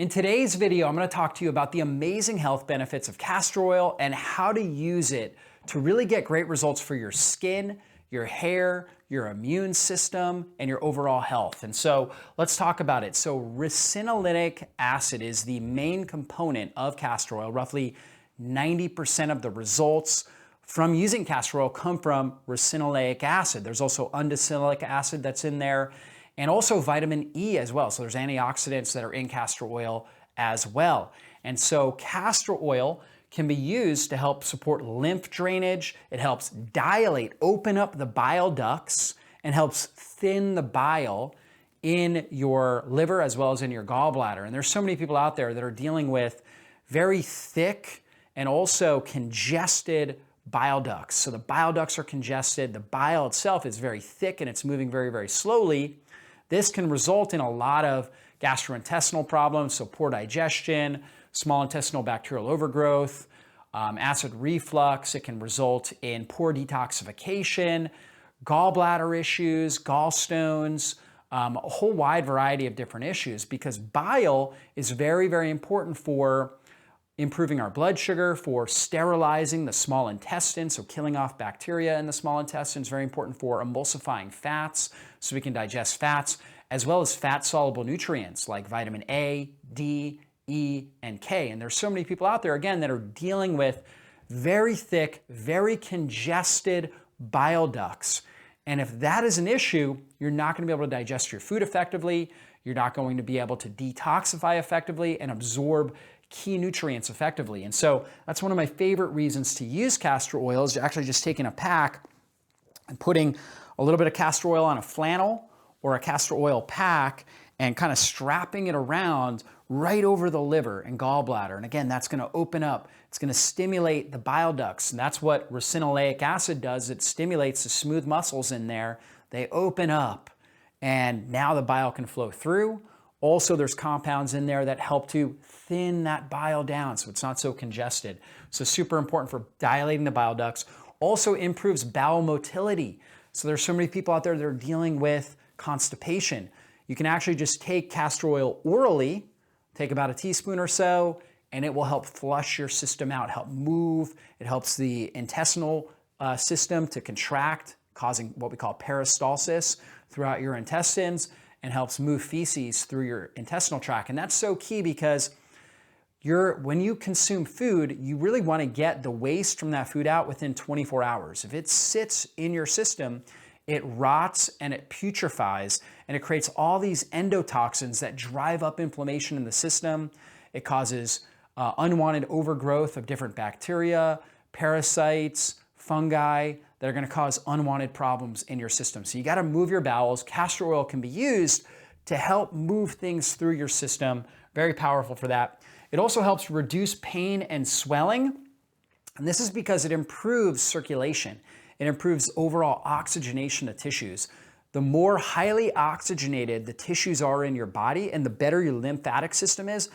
In today's video, I'm going to talk to you about the amazing health benefits of castor oil and how to use it to really get great results for your skin, your hair, your immune system, and your overall health. And so let's talk about it. So ricinoleic acid is the main component of castor oil. Roughly 90% of the results from using castor oil come from ricinoleic acid. There's also undecanoic acid that's in there, and also vitamin E as well. So there's antioxidants that are in castor oil as well. And so castor oil can be used to help support lymph drainage. It helps dilate, open up the bile ducts, and helps thin the bile in your liver as well as in your gallbladder. And there's so many people out there that are dealing with very thick and also congested bile ducts. So the bile ducts are congested. The bile itself is very thick and it's moving very, very slowly. This can result in a lot of gastrointestinal problems, so poor digestion, small intestinal bacterial overgrowth, acid reflux. It can result in poor detoxification, gallbladder issues, gallstones, a whole wide variety of different issues, because bile is very, very important for improving our blood sugar, for sterilizing the small intestine, so killing off bacteria in the small intestine is very important for emulsifying fats, so we can digest fats, as well as fat-soluble nutrients like vitamin A, D, E, and K. And there's so many people out there, again, that are dealing with very thick, very congested bile ducts. And if that is an issue, you're not going to be able to digest your food effectively. You're not going to be able to detoxify effectively and absorb key nutrients effectively. And so that's one of my favorite reasons to use castor oil, is actually just taking a pack and putting a little bit of castor oil on a flannel or a castor oil pack and kind of strapping it around right over the liver and gallbladder. And again, that's going to open up, it's going to stimulate the bile ducts. And that's what ricinoleic acid does. It stimulates the smooth muscles in there. They open up and now the bile can flow through. Also, there's compounds in there that help to thin that bile down so it's not so congested. So super important for dilating the bile ducts. Also improves bowel motility. So there's so many people out there that are dealing with constipation. You can actually just take castor oil orally, take about a teaspoon or so, and it will help flush your system out, help move. It helps the intestinal system to contract, causing what we call peristalsis throughout your intestines, and helps move feces through your intestinal tract. And that's so key because when you consume food, you really want to get the waste from that food out within 24 hours. If it sits in your system, it rots and it putrefies, and it creates all these endotoxins that drive up inflammation in the system. It causes unwanted overgrowth of different bacteria, parasites, fungi that are going to cause unwanted problems in your system. So you got to move your bowels. Castor oil can be used to help move things through your system. Very powerful for that. It also helps reduce pain and swelling. And this is because it improves circulation. It improves overall oxygenation of tissues. The more highly oxygenated the tissues are in your body and the better your lymphatic system is,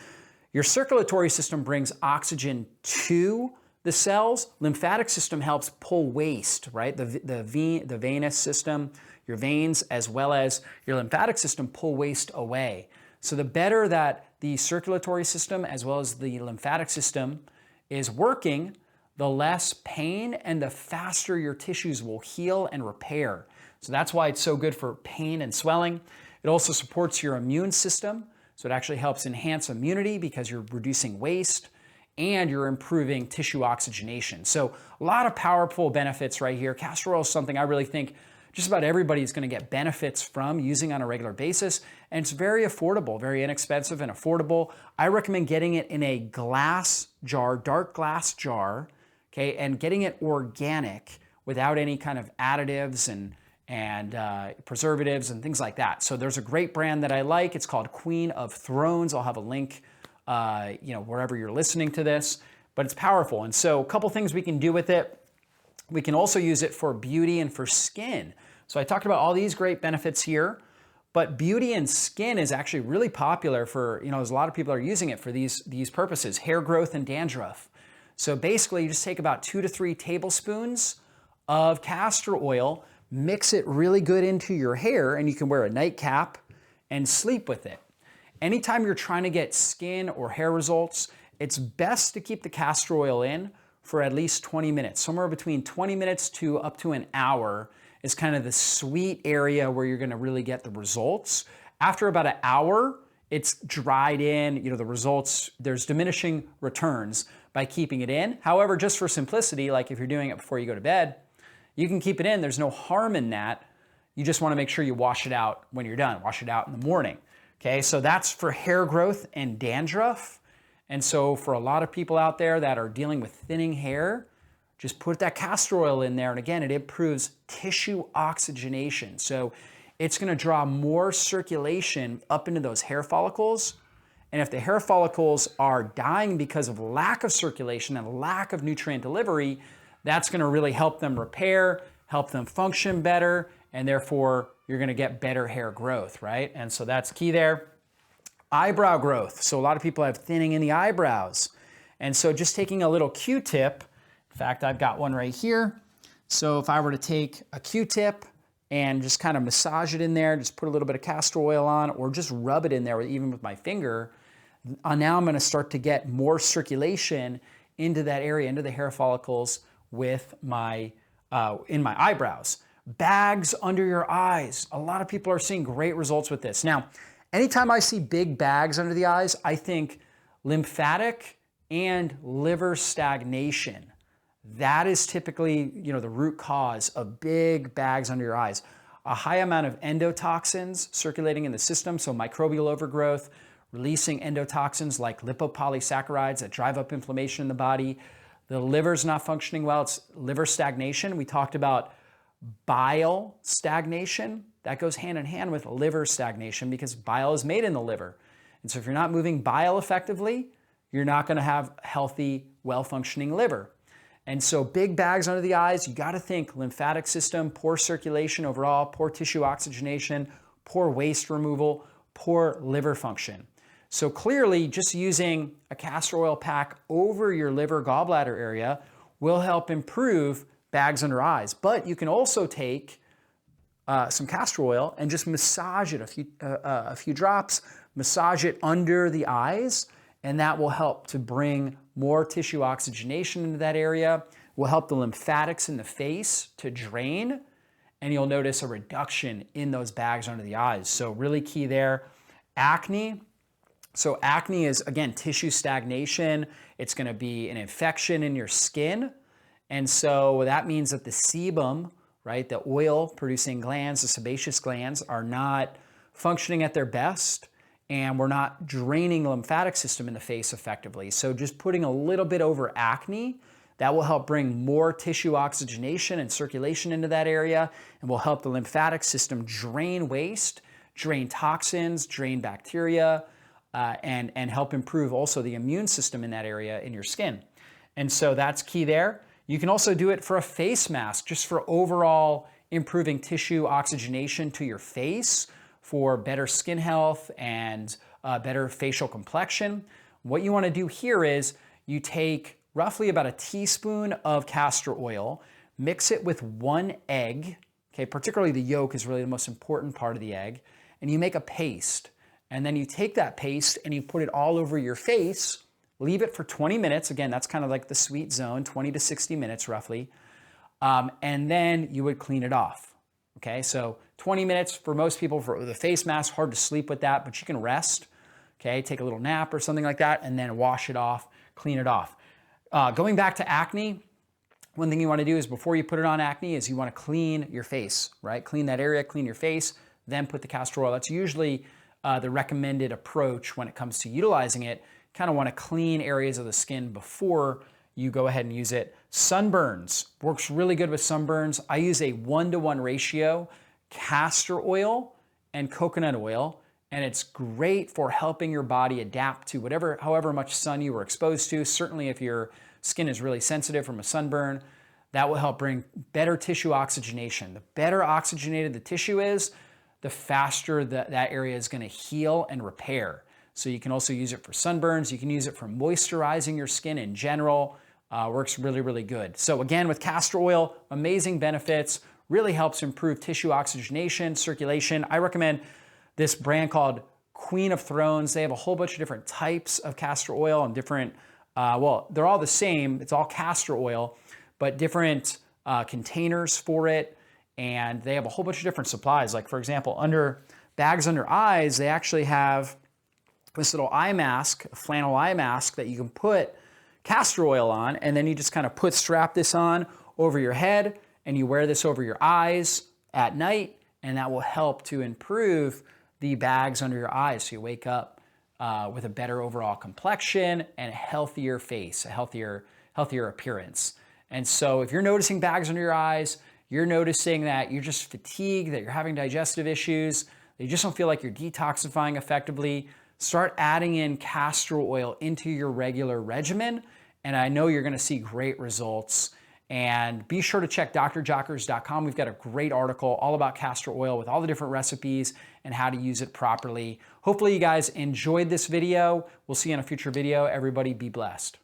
your circulatory system brings oxygen to the cells. Lymphatic system helps pull waste, right? The venous system, your veins, as well as your lymphatic system pull waste away. So the better that the circulatory system as well as the lymphatic system is working, the less pain and the faster your tissues will heal and repair. So that's why it's so good for pain and swelling. It also supports your immune system. So it actually helps enhance immunity because you're reducing waste and you're improving tissue oxygenation. So a lot of powerful benefits right here. Castor oil is something I really think just about everybody is going to get benefits from using on a regular basis. And it's very affordable, very inexpensive and affordable. I recommend getting it in a glass jar, dark glass jar, okay, and getting it organic without any kind of additives and preservatives and things like that. So there's a great brand that I like. It's called Queen of Thrones. I'll have a link wherever you're listening to this, but it's powerful. And so a couple things we can do with it. We can also use it for beauty and for skin. So I talked about all these great benefits here, but beauty and skin is actually really popular for, there's a lot of people are using it for these purposes, hair growth and dandruff. So basically you just take about 2 to 3 tablespoons of castor oil, mix it really good into your hair, and you can wear a nightcap and sleep with it. anytime you're trying to get skin or hair results, it's best to keep the castor oil in for at least 20 minutes. Somewhere between 20 minutes to up to an hour is kind of the sweet area where you're gonna really get the results. After about an hour, it's dried in, the results, there's diminishing returns by keeping it in. However, just for simplicity, like if you're doing it before you go to bed, you can keep it in. There's no harm in that. You just wanna make sure you wash it out when you're done. Wash it out in the morning. Okay, so that's for hair growth and dandruff. And so for a lot of people out there that are dealing with thinning hair, just put that castor oil in there. And again, it improves tissue oxygenation. So it's gonna draw more circulation up into those hair follicles. And if the hair follicles are dying because of lack of circulation and lack of nutrient delivery, that's gonna really help them repair, help them function better, and therefore you're gonna get better hair growth, right? And so that's key there. Eyebrow growth. So a lot of people have thinning in the eyebrows. And so just taking a little Q-tip, in fact, I've got one right here. So if I were to take a Q-tip and just kind of massage it in there, just put a little bit of castor oil on, or just rub it in there even with my finger, now I'm gonna start to get more circulation into that area, into the hair follicles with my, in my eyebrows. Bags under your eyes. A lot of people are seeing great results with this. Now, anytime I see big bags under the eyes, I think lymphatic and liver stagnation. That is typically, the root cause of big bags under your eyes. A high amount of endotoxins circulating in the system, so microbial overgrowth, releasing endotoxins like lipopolysaccharides that drive up inflammation in the body. The liver's not functioning well, it's liver stagnation. We talked about bile stagnation. That goes hand in hand with liver stagnation because bile is made in the liver. And so if you're not moving bile effectively, you're not gonna have healthy, well-functioning liver. And so big bags under the eyes, you gotta think lymphatic system, poor circulation overall, poor tissue oxygenation, poor waste removal, poor liver function. So clearly, just using a castor oil pack over your liver gallbladder area will help improve bags under eyes. But you can also take some castor oil and just massage it a few drops, massage it under the eyes, and that will help to bring more tissue oxygenation into that area, will help the lymphatics in the face to drain, and you'll notice a reduction in those bags under the eyes. So really key there. Acne. So acne is, again, tissue stagnation. It's gonna be an infection in your skin. And so that means that the sebum, right, the oil producing glands, the sebaceous glands are not functioning at their best, and we're not draining the lymphatic system in the face effectively. So just putting a little bit over acne, that will help bring more tissue oxygenation and circulation into that area, and will help the lymphatic system drain waste, drain toxins, drain bacteria, and help improve also the immune system in that area in your skin. And so that's key there. You can also do it for a face mask, just for overall improving tissue oxygenation to your face, for better skin health and better facial complexion. What you wanna do here is you take roughly about a teaspoon of castor oil, mix it with 1 egg, okay, particularly the yolk is really the most important part of the egg, and you make a paste. And then you take that paste and you put it all over your face, leave it for 20 minutes. Again, that's kind of like the sweet zone, 20 to 60 minutes roughly. And then you would clean it off. Okay, so 20 minutes for most people for the face mask, hard to sleep with that, but you can rest, okay, take a little nap or something like that, and then wash it off, clean it off. Going back to acne, one thing you wanna do is before you put it on acne is you wanna clean your face, right? Clean that area, clean your face, then put the castor oil. That's usually the recommended approach when it comes to utilizing it. Kind of wanna clean areas of the skin before you go ahead and use it. Sunburns, works really good with sunburns. I use a 1-to-1 ratio, castor oil and coconut oil, and it's great for helping your body adapt to however much sun you were exposed to. Certainly if your skin is really sensitive from a sunburn, that will help bring better tissue oxygenation. The better oxygenated the tissue is, the faster that area is gonna heal and repair. So you can also use it for sunburns. You can use it for moisturizing your skin in general. Works really, really good. So again, with castor oil, amazing benefits, really helps improve tissue oxygenation, circulation. I recommend this brand called Queen of Thrones. They have a whole bunch of different types of castor oil and different, well, they're all the same. It's all castor oil, but different containers for it. And they have a whole bunch of different supplies. Like for example, under bags under eyes, they actually have this little eye mask, a flannel eye mask that you can put castor oil on, and then you just kind of strap this on over your head, and you wear this over your eyes at night, and that will help to improve the bags under your eyes. So you wake up with a better overall complexion and a healthier face, a healthier appearance. And so if you're noticing bags under your eyes, you're noticing that you're just fatigued, that you're having digestive issues, that you just don't feel like you're detoxifying effectively, start adding in castor oil into your regular regimen, and I know you're gonna see great results. And be sure to check drjockers.com. We've got a great article all about castor oil with all the different recipes and how to use it properly. Hopefully you guys enjoyed this video. We'll see you in a future video. Everybody be blessed.